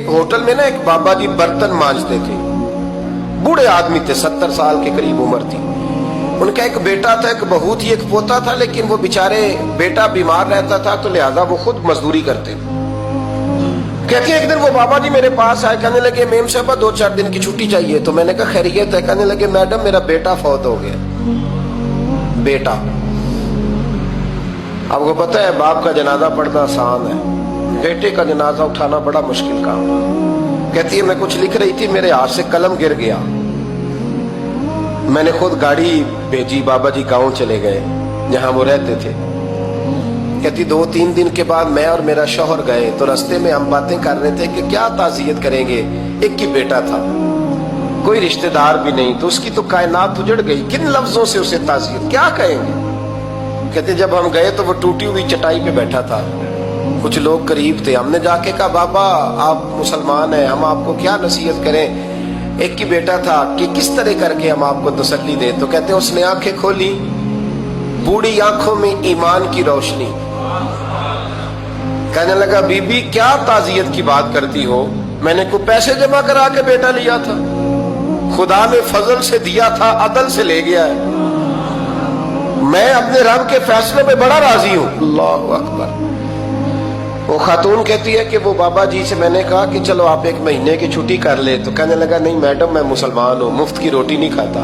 Hotel में ना एक बाबा जी बर्तन मांजते थे, बूढ़े आदमी थे, 70 साल के करीब उम्र थी। उनका एक बेटा था, एक बहू थी, एक पोता था, लेकिन वो बेचारे बेटा बीमार रहता था तो लिहाजा वो खुद मजदूरी करते थे। कहते हैं एक दिन वो बाबा जी मेरे पास आए, कहने लगे मेम साहब 2-4 दिन की छुट्टी चाहिए। तो मैंने कहा खैरियत है? कहने लगे मैडम मेरा बेटा फौत हो गया। बेटा, आपको पता है बाप का जनाजा पढ़ना आसान है, बेटे का जनाजा उठाना बड़ा मुश्किल काम। कहती है मैं कुछ लिख रही थी, मेरे हाथ से कलम गिर गया, मैंने खुद गाड़ी भेजी, बाबा जी गांव चले गए जहां वो रहते थे। कहती 2-3 दिन के बाद मैं और मेरा शौहर गए तो रास्ते में हम बातें कर रहे थे कि क्या ताज़ियत करेंगे, एक ही बेटा था, कोई रिश्तेदार भी नहीं, तो उसकी तो कायनात उजड़ गई, किन लफ्जों से उसे ताज़ियत क्या कहेंगे। कहते जब हम गए तो वो टूटी हुई चटाई पे बैठा था, कुछ लोग करीब थे, हमने जाके कहा बाबा आप मुसलमान हैं, हम आपको क्या नसीहत करें, एक ही बेटा था, कि किस तरह करके हम आपको तसल्ली दें। तो कहते उसने आंखें खोली, बूढ़ी आंखों में ईमान की रोशनी, कहने लगा बीबी क्या ताज़ियत की बात करती हो, मैंने कोई पैसे जमा करा के बेटा लिया था, खुदा ने फजल से दिया था, अदल से ले गया है, मैं अपने रब के फैसले पे बड़ा राजी हूं। अल्लाहु अकबर। वो खातून कहती है कि वो बाबा जी से मैंने कहा कि चलो आप 1 महीने की छुट्टी कर ले, तो कहने लगा नहीं मैडम मैं मुसलमान हूँ, मुफ्त की रोटी नहीं खाता,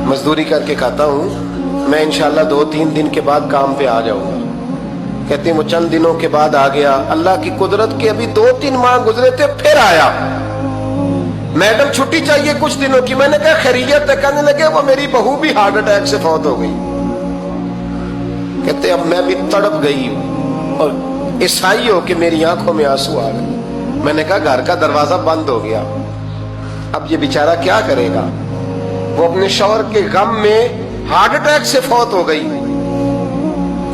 मजदूरी करके खाता हूँ, मैं इंशाल्लाह 2-3 दिन के बाद काम पे आ जाऊंगा। कहती वो चंद दिनों के बाद आ गया, अल्लाह की कुदरत के अभी 2-3 माह गुजरे थे, फिर आया, मैडम छुट्टी चाहिए कुछ दिनों की। मैंने कहा खैरियत है? कहने लगे वो मेरी बहू भी हार्ट अटैक से फौत हो गई। कहते अब मैं भी तड़प गई और ईसाई हो कि मेरी आंखों में आंसू आ गए। मैंने कहा घर का दरवाजा बंद हो गया, अब ये बेचारा क्या करेगा। वो अपने शौहर के गम में हार्ट अटैक से फौत हो गई।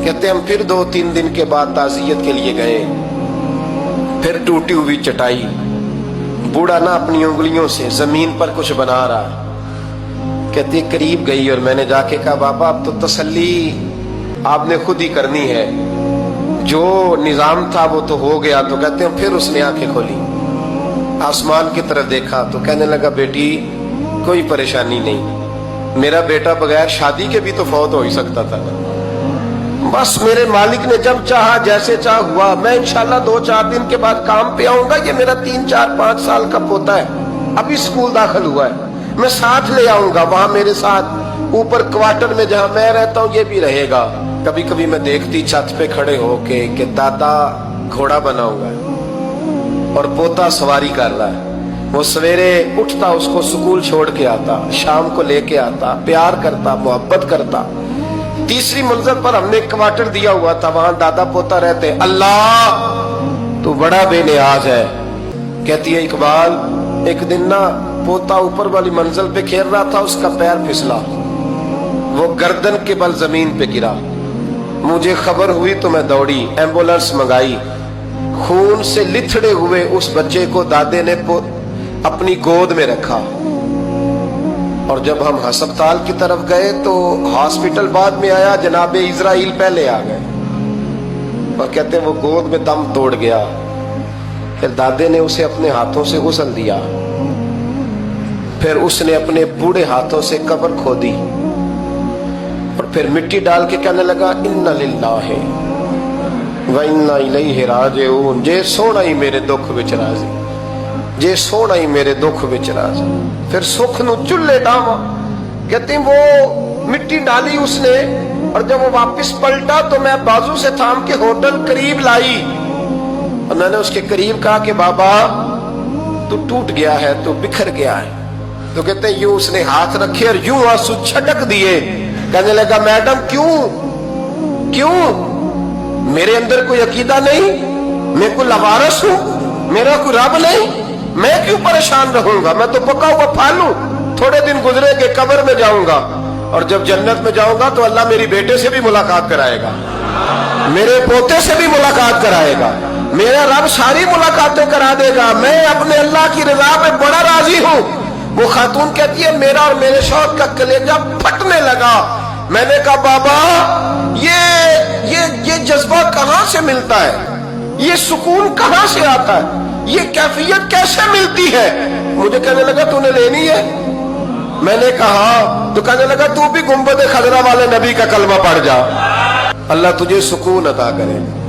कहते हम फिर 2-3 दिन के बाद ताज़ियत के लिए गए, फिर टूटी हुई चटाई, बूढ़ा ना अपनी उंगलियों से जमीन पर कुछ बना रहा। कहते करीब गई और मैंने जाके कहा बाबा अब तो तसल्ली आपने खुद ही करनी है, जो निजाम था वो तो हो गया। तो कहते हैं फिर उसने आंखें खोली, आसमान की तरफ देखा तो कहने लगा बेटी कोई परेशानी नहीं, मेरा बेटा बगैर शादी के भी तो फौत हो ही सकता था, बस मेरे मालिक ने जब चाहा जैसे चाह हुआ, मैं इंशाल्लाह 2-4 दिन के बाद काम पे आऊंगा। ये मेरा 3-4-5 साल का पोता है, अभी स्कूल दाखिल हुआ है, मैं साथ ले आऊंगा, वहां मेरे साथ ऊपर क्वार्टर में जहां मैं रहता हूँ ये भी रहेगा। कभी कभी मैं देखती छत पे खड़े होके कि दादा घोड़ा बना हुआ है और पोता सवारी कर रहा है, वो सवेरे उठता उसको स्कूल छोड़ के आता, शाम को लेके आता, प्यार करता, मोहब्बत करता। तीसरी मंजिल पर हमने क्वार्टर दिया हुआ था, वहां दादा पोता रहते। अल्लाह तू बड़ा बेनियाज है। कहती है इकबाल एक दिन ना पोता ऊपर वाली मंजिल पे खेल रहा था, उसका पैर फिसला, वो गर्दन के बल जमीन पे गिरा, मुझे खबर हुई तो मैं दौड़ी, एम्बुलेंस मंगाई, खून से लिथड़े हुए उस बच्चे को दादे ने अपनी गोद में रखा। और जब हम अस्पताल की तरफ गए तो हॉस्पिटल बाद में आया, जनाबे इजराइल पहले आ गए और कहते वो गोद में दम तोड़ गया। फिर दादे ने उसे अपने हाथों से गुस्ल दिया, फिर उसने अपने बूढ़े हाथों से कब्र खोदी और फिर मिट्टी डाल के कहने लगा इन्ना लिल्लाहि व इन्ना इलैहि राजिऊन। जे सोना ही मेरे दुख विच राजी, जे सोना ही मेरे दुख विच राजी। फिर सुख नु चुल्ले डावा। कहते वो मिट्टी डाली उसने और जब वो वापस पलटा तो मैं बाजू से थाम के होटल करीब लाई और मैंने उसके करीब कहा कि बाबा तू टूट गया है, तू बिखर गया है। तो कहते यूं उसने हाथ रखे और यूं आंसू छटक दिए। कहने लगा मैडम क्यों क्यों, मेरे अंदर कोई अकीदा नहीं, मैं कोई लवारस हूं, मेरा कोई रब नहीं, मैं क्यों परेशान रहूंगा, मैं तो पका हुआ फल हूं, थोड़े दिन गुजरेंगे कब्र में जाऊंगा और जब जन्नत में जाऊंगा तो अल्लाह मेरी बेटे से भी मुलाकात कराएगा, मेरे पोते से भी मुलाकात कराएगा, मेरा रब सारी मुलाकातें करा देगा, मैं अपने अल्लाह की रजा में बड़ा राजी हूं। वो खातून कहती है मेरा और मेरे शौहर का कलेजा फटने लगा। मैंने कहा बाबा ये जज्बा कहां से मिलता है, ये सुकून कहां से आता है। یہ کیفیت کیسے ملتی ہے؟ مجھے کہنے لگا تو نے لینی ہے؟ میں نے کہا تو کہنے لگا تو بھی گنبد خضرا والے نبی کا کلمہ پڑھ جا، اللہ تجھے سکون عطا کرے۔